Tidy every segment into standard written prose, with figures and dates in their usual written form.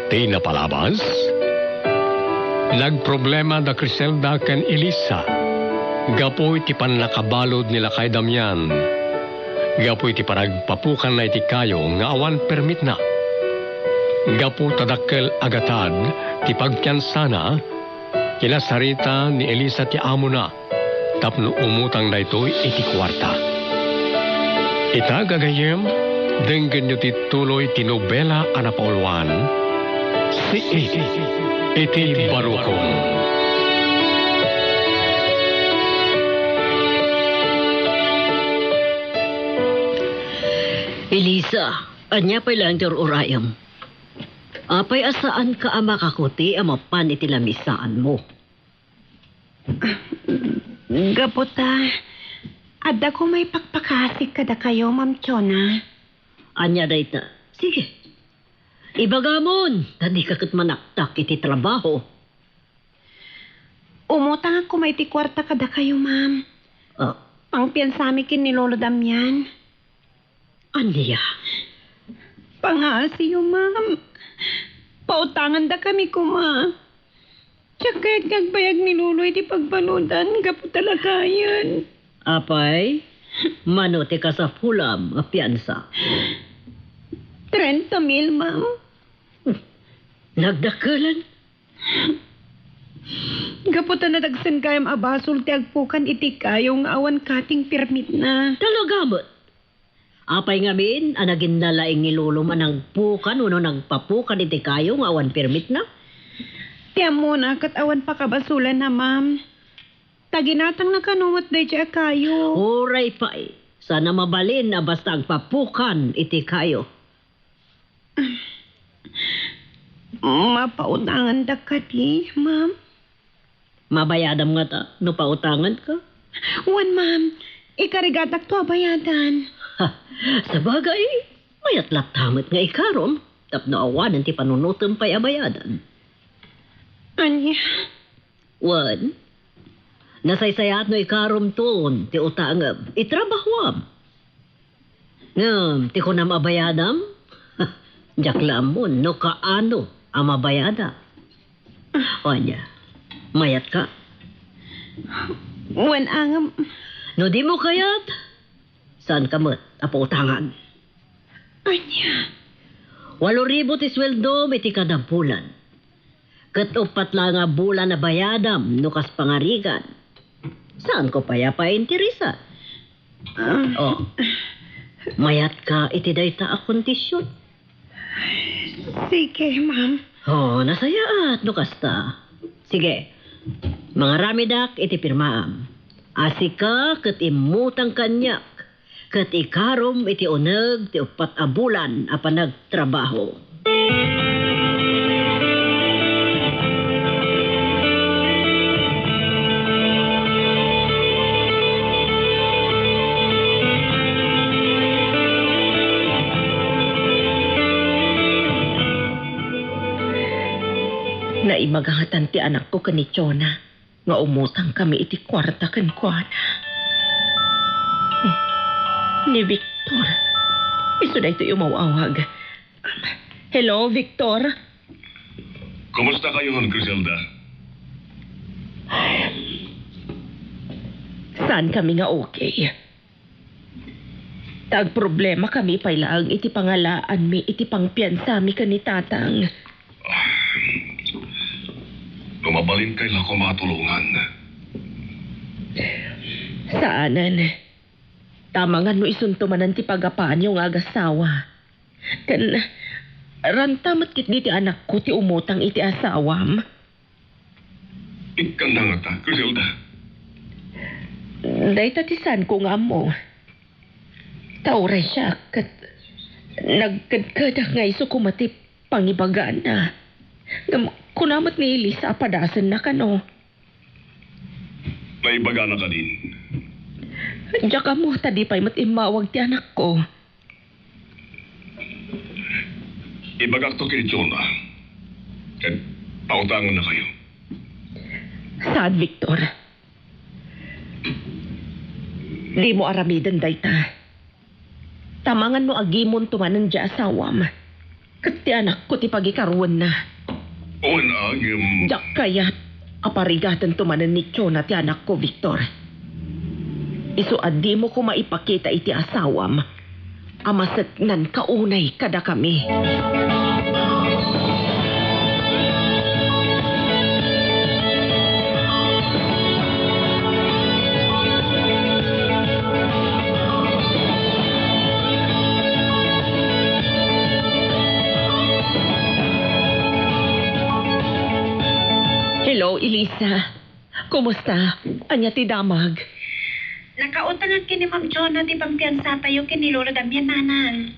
Ti napalabas, nagproblema da Criselda ken Elisa. Gapoy ti panakabalod nila kay Damian. Gapoy ti paragpapukan na iti kayo nga awan permit na. Gapo tadakkel agatad ti pagpiansana kinasarita ni Elisa ti amo na tapno umutang na ito'y iti kwarta. Ita gagayem, denggen nyo ti tuloy ti nobela anapauluan si iti barukon. Elisa, anya pa'y lang tir urayam. Apay asaan ka ama kakuti amapan iti lamisaan mo. Gaputa, adda ko may pagpakasik kada kayo, Ma'am Chona. Anya dayta. Sige. Ibagamon, tadi kakit manaktak iti trabaho. Umutang ako may ti kwarta kada kayo, Ma'am. Pangpiansami kin ni Lolo Damian. Anya? Pangasiyo, Ma'am. Pautangan da kami kuma. Tsaka kagbayag ni Luloy di pagbaludan, gaputa lakayan. Apay, manote ka sa pulam, piyansa. 30,000, Ma'am. Nagdakalan? Gaputa na dagsan kayam abasol ti agpukan iti kayong awan kating permit na. Talagamot. Apay ngamin, anagin nalaing nilulo man ang pukan, uno nagpapukan iti kayo nga awan permit na? Tiyan mo na kat awan pakabasulan na, Ma'am. Taginatang nakanuwat day siya kayo. Oray pa eh. Sana mabalin na basta agpapukan iti kayo. Mapautangan da ka di, Ma'am. Mabayadam nga ta, no pautangan ka? Wan, Ma'am. Ikarigatak to abayadan. Ha, sa bagay, mayat laktamit nga ikarom. Tapno awanan ti panunutom pa'y abayadan. Anya? Wan, nasaysayat no ikarom ton, ti utangam, itrabahwam. Ngam, ti kunam abayadam? Jaklam mo, no kaano ang mabayada. Anya, mayat ka? Wan angam. No di mo kayat? Saan ka mo't apautangan? Anya? 8,000 ti sweldo iti kada bulan. Kat upat lang nga bulan na bayadam nukas pangarigan. Saan ko paya pa interesa? Oh, mayat ka iti dayta a kondisyon. Sige, Ma'am. Oh, nasayaat nukas ta. Sige, mga ramidak iti pirmaam. Asika kat imutang kanyak. Kat ikarom iti uneg ti upat a bulan a panagtrabaho. Naimagangatan ti anak ko kani Chona nga umutang kami iti kwarta ken kuana. Ni Victor. Iso na ito umawawag. Hello, Victor? Kumusta kayo, Griselda? Saan kami nga okay? Tag problema kami pailaang iti pangalaan mi iti pangpiansa mi kani tatang. Lumabalin kayo ako matulungan. Saanan? Tamangan no isuntumanan ti pagapaan yung agasawa. Kan rantamat kit di ti anak ko ti umutang iti asawam. Ikanda nga ta, Griselda. Day tatisan ko nga mo. Tauray siya kat nagkadkada nga iso kumati pangibagaan na. Kunamat ni Elisa apadasan na kano. Naibaga na ka din. Diya ka mo, tadi pa'y matimawag ti anak ko. Ibagak to kay Chona. Kaya pautangan na kayo. Saan, Victor? Di mo aramidan, dayta. Tamangan mo agimon tumanan dya asawam. Kat ti anak ko ti pagikaruan na. Owen ang... Jak kaya aparigatan tumanan ni Chona ti anak ko, Victor. Isu di mo ko maipakita iti asawam. Amasat nan kaunay kada kami. Hello, Elisa. Kumusta? Anya ti damag? Nakautangan kini Ma'am Jonah di pampiyansa tayo kini Lolo Damian nanang.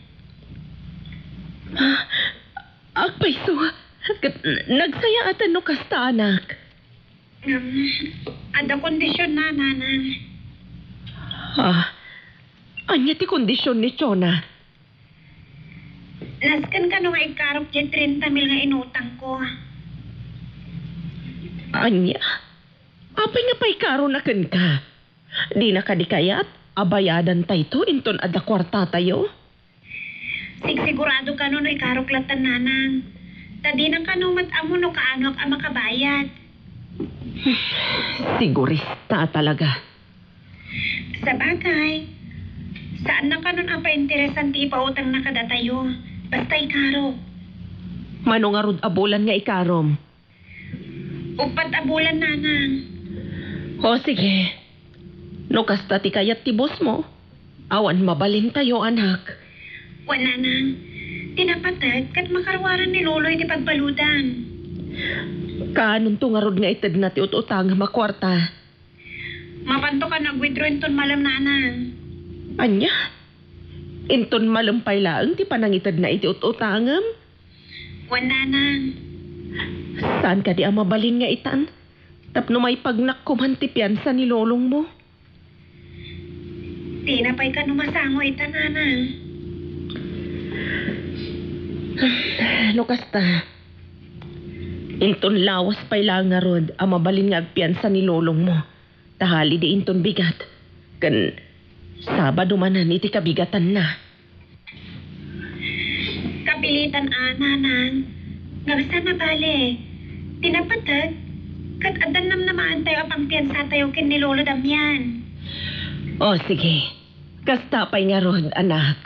Agpaiso. Nagsaya atan no kasta anak. Ada kondisyon na nanang. Anya ti kondisyon ni Chona? Naskan ka no nga ikarok dyan 30 mil nga inutang ko. Anya? Apay nga pa'y karo na kan ka? Di na kadikayat, abayadan tayo inton ada kwarta tayo. Sigurado ka no ikarok latan nanang. Tadi na ka no amo no kaano ang makabayad. Sigurista talaga. Sa bagay, saan na ka nun ang painteresan ti ipautang na kada tayo? Basta ikarok. Mano nga rod abulan nga ikarom? Upat abulan nanang. O sige. No kasta ti kayat ti boss mo. Awan mabalin tayo anak. Wala nang. Tinapatag kat makarwaran ni Loloy ti pagbaludan. Kaanong to nga rod nga itad na ti ututang makwarta? Mapanto ka nag-withdraw inton malam nanang. Anya? Inton malampay laang ti panangitad na iti ututangam? Wala nang. Saan ka di ang mabalin nga itan? Tapno may pagnakkuman ti piyansa ni lolong mo. Tinapay ka numasango ita nanang. No kasta. Inton lawas pa'y lang nga rod ang mabalin nga agpiyansa ni lolong mo. Tahali di inton bigat. Kan Sabado manan iti kabigatan na. Kapilitan nanang. Ngabasa na bale. Tinapatag. Kat adan nam namaan tayo apang piyansa tayo kin ni Lolo Damian. O sige. Kasta pa'y nga rod, anak.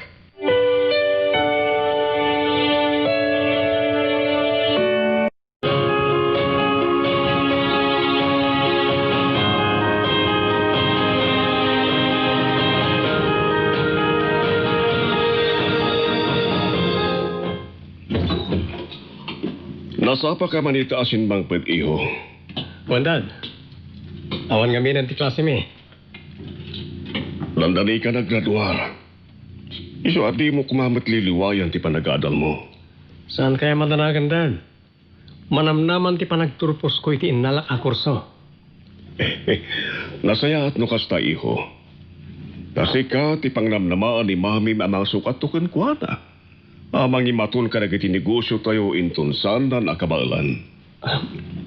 Nasapa ka manita asin bang pag-iho? Wandad, awan kami ng ti klase mi. Landani ka naggraduar. Iso at di mo kumamat liliwayan ti panag-adal mo. Saan kaya madanagan, Dad? Manamnaman ti panagturpos ko iti inalak a kurso. Nasaya at no kasta iho. Kasi ka ti pangnamnamaan ni mami amang sukat tuken kuana. Amang imatun ka nagiti negosyo tayo inton sandan akabalan.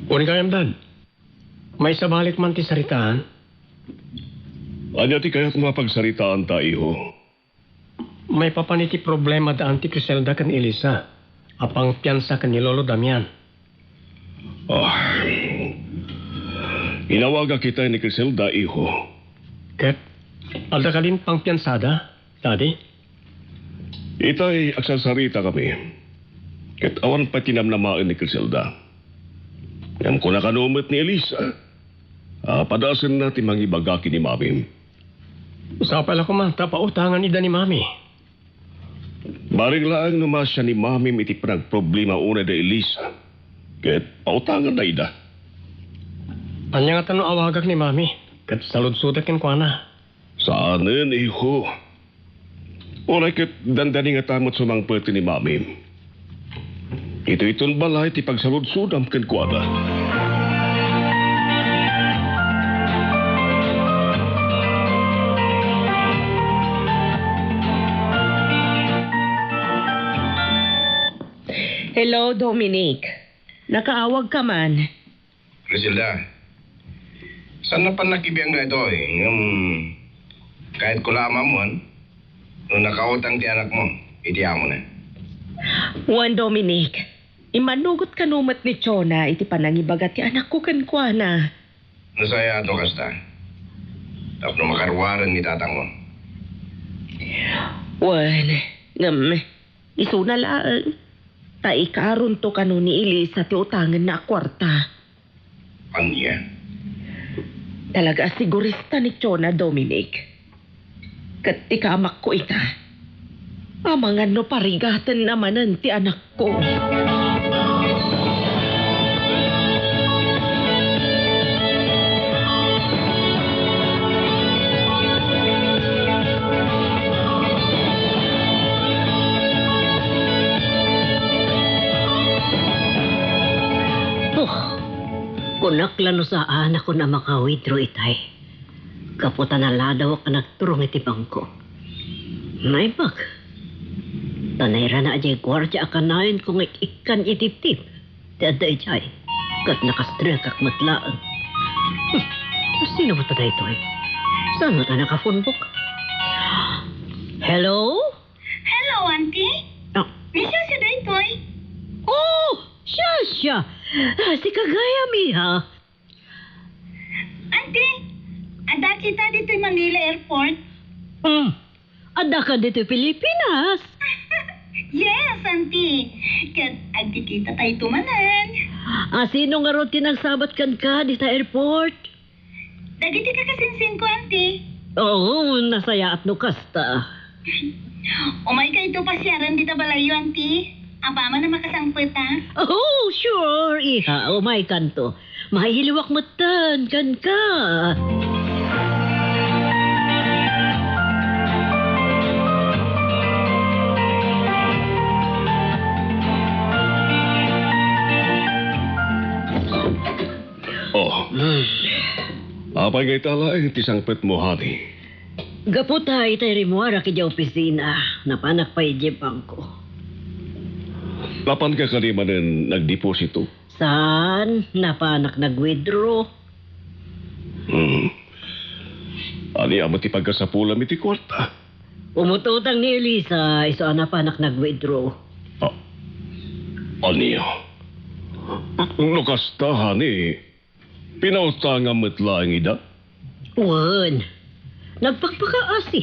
Uni kayam, Dad. May sabalik man ti saritaan. Anya ti kaya't mapagsaritaan ta iho. May papaniti problema daan ti Criselda kan Elisa. Apang piyansa kan ni Lolo Damian. Inawaga kita ni Criselda iho. Ket, alda ka din pang piyansada, Daddy? Itay aksasarita kami. Ket awan pa tinamnamaan ni Criselda. Ngam ko nakanumet ni Elisa. Padasan natin mangibagaki ni Mami. Usapal ako man, tapautangan ida ni Mami. Baring laang numasya ni Mami iti problema una da Elisa. Ket pautangan na ida. Anya nga tanong awagak ni Mami. Ket saludsudakin ko na. Saanen, iho? Oray ket dandani nga tamot sumang pwede ni Mami. Ito-iton balay ti pagsaludsudam ken kuada. Hello, Dominic. Nakaawag ka man. Griselda, saan na pa nakibiyang na ito kahit kula amamuan, nung nakautang ti anak mo, itiya mo na. Juan Dominic, imanugot ka numat ni Chona iti panangibagat ti anak ko kankwana. Nasaya ato kasta. Tapno makarwaran ni tatang mo. Juan, iso na lang. Taikaron to kanu ni Elisa ti utangan na kwarta. Anya? Talaga sigurista ni Chona Dominic. Kat ikamak ko ita. Amangan no parigatan namanan ti anak ko. Kunaklano sa anak ko na makawidro itay. Kaputan na ladaw ka nagturong iti bangko. May bak. Tanayra na ajay gwardya akanayon kung ikan itip-tip. Dada ijay. Kat nakastre kak matlaan. Sino mo taday ito eh? Saan mo ta nakafunbok? Hello? Hello, Auntie. Oh. Misyon si Daytoy. Oh! Siya! Si Kagaya, Miha. Auntie, ada kita dito yung Manila Airport. Ada ka dito Pilipinas. Yes, Auntie. Kat agkikita tayo tumanan. Sino nga ron tinagsabat kan ka dito airport? Dagiti ka kasinsin ko, Auntie. Oo, nasaya at nukasta. Umay ka ito pasyaran dito balayo, Auntie. Aba man na makasangpet, ha? Oh, sure, iha. O may kanto. Mahihiliwak mo tan, kan ka. Oh. Apay ngay talaay ti sangpet mo, honey. Gaputa itay rimuara ki opisina. Napanak pa ijipang ko. Lapan ka kanimanin nagdeposito? Saan? Napanak nag-withdraw. Ani amat ipagkasapulam iti kwarta. Umututang ni Elisa, iso napanak nag-withdraw. Aniyo? Nukasta, honey. Pinautang amat lang ida? Wan. Nagpagpakaasi.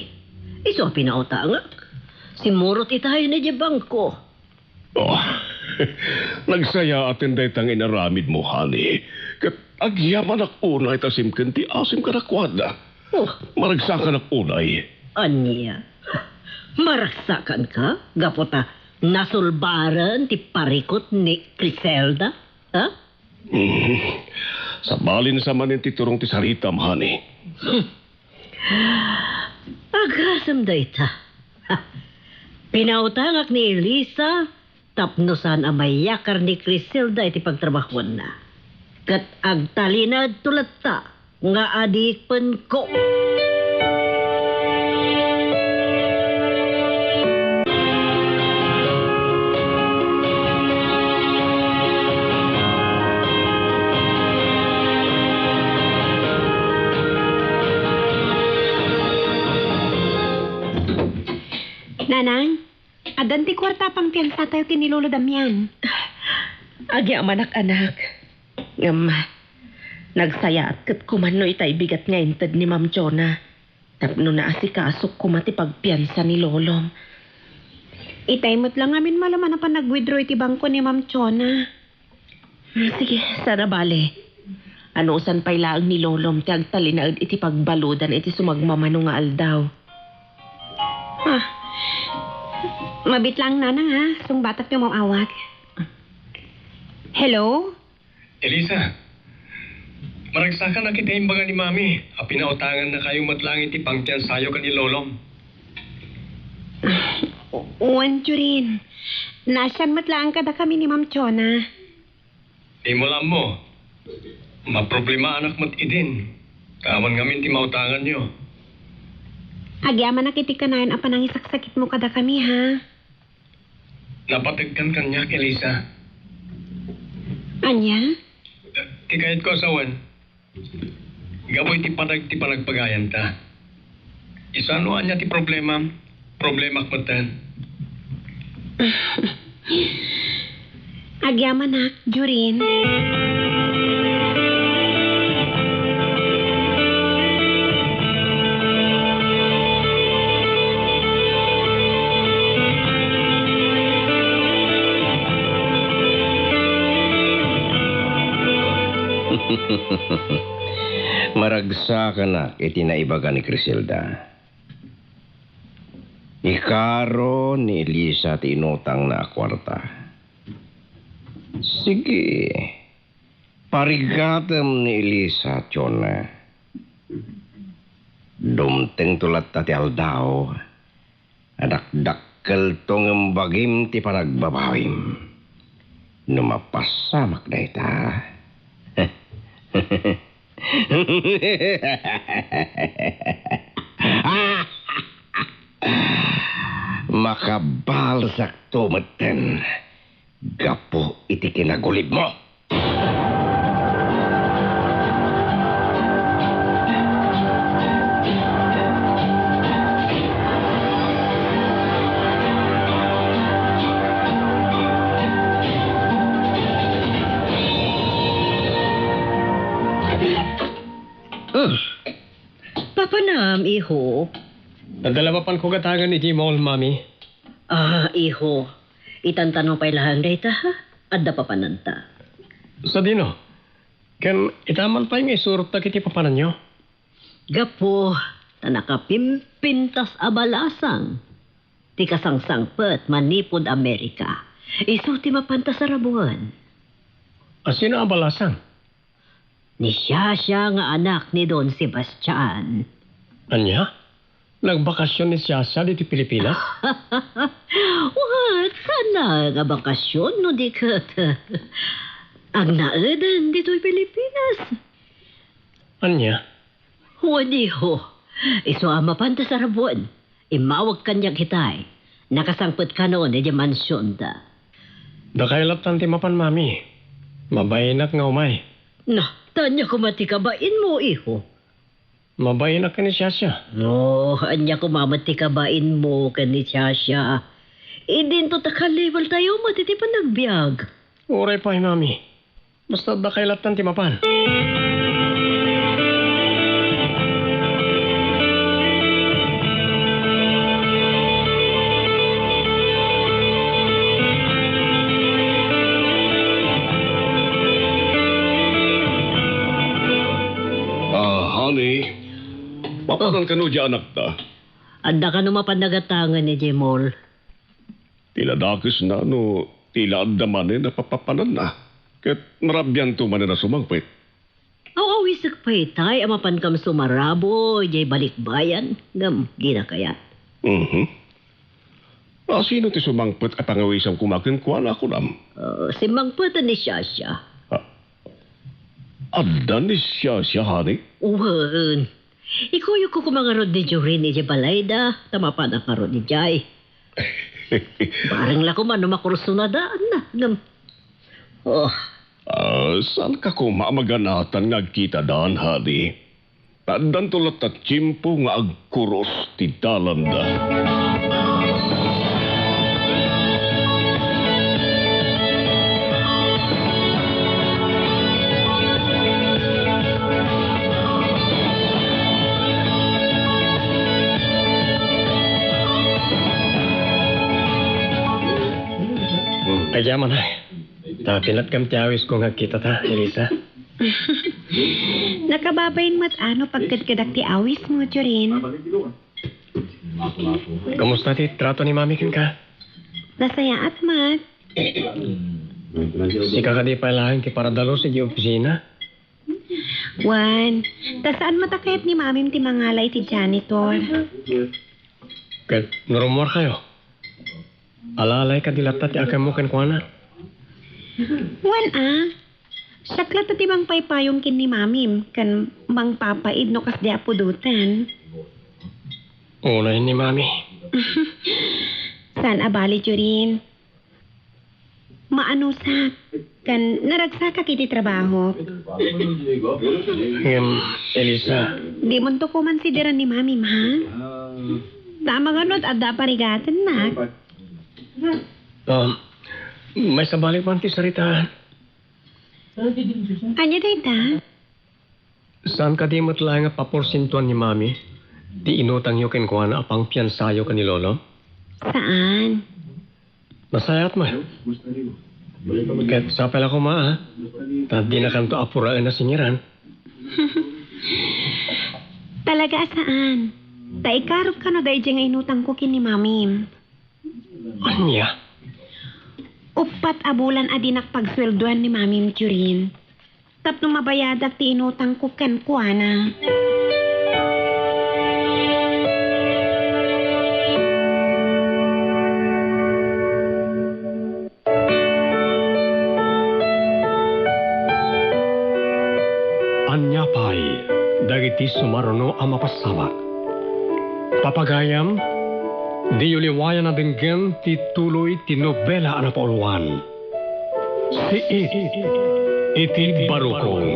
Iso pinautangak. Simurot itahay na jibang ko. Oh, nagsaya atin daytang inaramid mo, honey. Kat agyaman ak unay tasim kanti asim karakwada. Oh, Maragsakan ak unay. anya. Maraksakan ka? Gapota, nasulbaran ti parikot ni Criselda? Ha? Sa balin sa manin ti turong ti saritam, honey. Agasam dayta. Pinautangak ni Elisa, tapnosan amayakar ni Criselda iti pagtrabahuan na. Kat agtalinad tulata nga adikpen ko. Nanang, adanti kwarta pang piyansa tayo kinilolo Damian. Agi ang anak-anak. Nagsaya at kat kumano itay bigat nga intad ni Ma'am Chona. Tapno na asikasok kumati pagpiyansa ni Lolom. Itaymot lang amin malaman na pa nag-withdraw iti bangko ni Ma'am Chona. Sige, sana bale. Ano usan pa'y laang ni Lolom ti agtalinaad iti pagbaludan iti sumagmamano nga aldaw. Mabit lang nanang ha, sungbatak niyo mong awat. Hello? Elisa, maragsakan na kita imbaga ni Mami. Pinautangan na kayong matlangit ti pangtiyan sayo ka ni Lolom. Uwan rin. Nasaan matlaan ka da kami ni Ma'am Chona? Di mo lang mo. Maproblema anak mo't idin. Kaman ngamin ti mautangan nyo. Agyaman nakiti ka na yun apa nang isaksakit mo kada kami ha? Napatagkan kanyak, Elisa. Anya? Ti kahit ko asawan. Gaboy ti panagpagayan ta. Isano anya ti problema? Problema kmatan. Agyaman na, Jurin. Maragsa ka na, itinaibaga ni Criselda. Ikaro ni Elisa tinutang na kwarta. Sige, parigatam ni Elisa, Chona. Dumteng tulat tati Aldao, adakdakkel tong embagim ti panagbabawim. Numapasamak na ita. Makabalsak tumeten. Gapo iti kinagulib mo. Papanam, iho. Nadalawapan ko gatagan ni Jimol, Mami. Iho. Itantanong pa ilahang data, ha? Adda papananta. Sa dino, kan itaman pa yung isurta kiti papanan nyo. Gapo, tanakapimpintas abalasang. Ti kasangsangpet manipod Amerika. Iso ti mapanta sa rabuan. Sino ang balasang? Ni siya nga anak ni Don Sebastian. Anya? Nagbakasyon ni Siyasya dito Pilipinas? What? Sana nga bakasyon no di kat. Ang naadan dito'y Pilipinas. Anya? Wadi ho. Iso ang mapanta sa rabuan. Imawag kanyang hitay. Nakasangpot ka noon di mansyon da. Dakailat tanti mapan, Mami. Mabayinak nga umay. Tanya ko matikabain mo, iho. Mabayinak ka ni Siyasya. Anya ko mamatikabain mo ka ni Siyasya. Idin to takalevel tayo matitipan nagbiag. Uray pa, Mami. Basta dakailat tanti mapan. Honey, papanan ka no di anak ta. Anda ka naman nagatangan ni Jemol. Tila dakis na no, tila andamanin na papapanan na. Kat marabyan to man na sumangpit. Awisag pa itay, amapan kam sumarabo, jay balikbayan, gam ginakayat. Sino ti sumangpit at pangawisang kumakin kuala ko nam? Si Mangpatan ni Siyasya. Adan ni siya, honey? Uwan. Ikuyo ko kumangarod ni Jorin ni Balayda, tamapan ang karod ni Jay. Parang lako man makurso na daan na. Saan ka kumamaganatan nga kita daan, honey? Tandaan tulad at chimpo nga agkuros ti dalanda. Ayaman ay. Tapilat kam tiyawis ko nga kita ta, Elisa. Nakababayin mo't ano pagkadkadak ti awis mo, Jorin. Kamusta ti trato ni Mami kin ka? Nasaya at mat. Sika ka di pailahan ti paradalo sa di opisina? Juan, tasaan matakayat ni mamim ti mangalay ti janitor. Kat norumor kayo. Alalay ka dilata ti akam mo ken kuana. Juan saklat at ibang paypayong kin ni mamim kan mang papaid no kas di apudutan. Unay ni Mami. San abali Jorin? Maano sa kan naragsa ka kiti trabaho. Elisa. Di mo to kumonsideran ni mamim, ha? Tama ganot at da parigatan na. May sabalik man ti Sarita. Anya dayta? Saan ka di matla nga paporsintuan ni Mami? Di inutang yo ken kuana apang piyansayo ka ni Lolo? Saan? Masayat mo. Kahit sapel ako ma, di na kanto apuraan na singiran. Talaga saan? Taikarog ka no dahil nga inutang ko kini Mami. Anya? Upat abulan adinak pagsweldoan ni Mami Miturin. Tapno mabayadak ti inutang ko ken kuana. Anya pay, dagiti sumaruno ang mapasabak. Papagayam, di yuliwayan na dinggan ti tuloy ti nobela ang napauluan. Si iti barukong.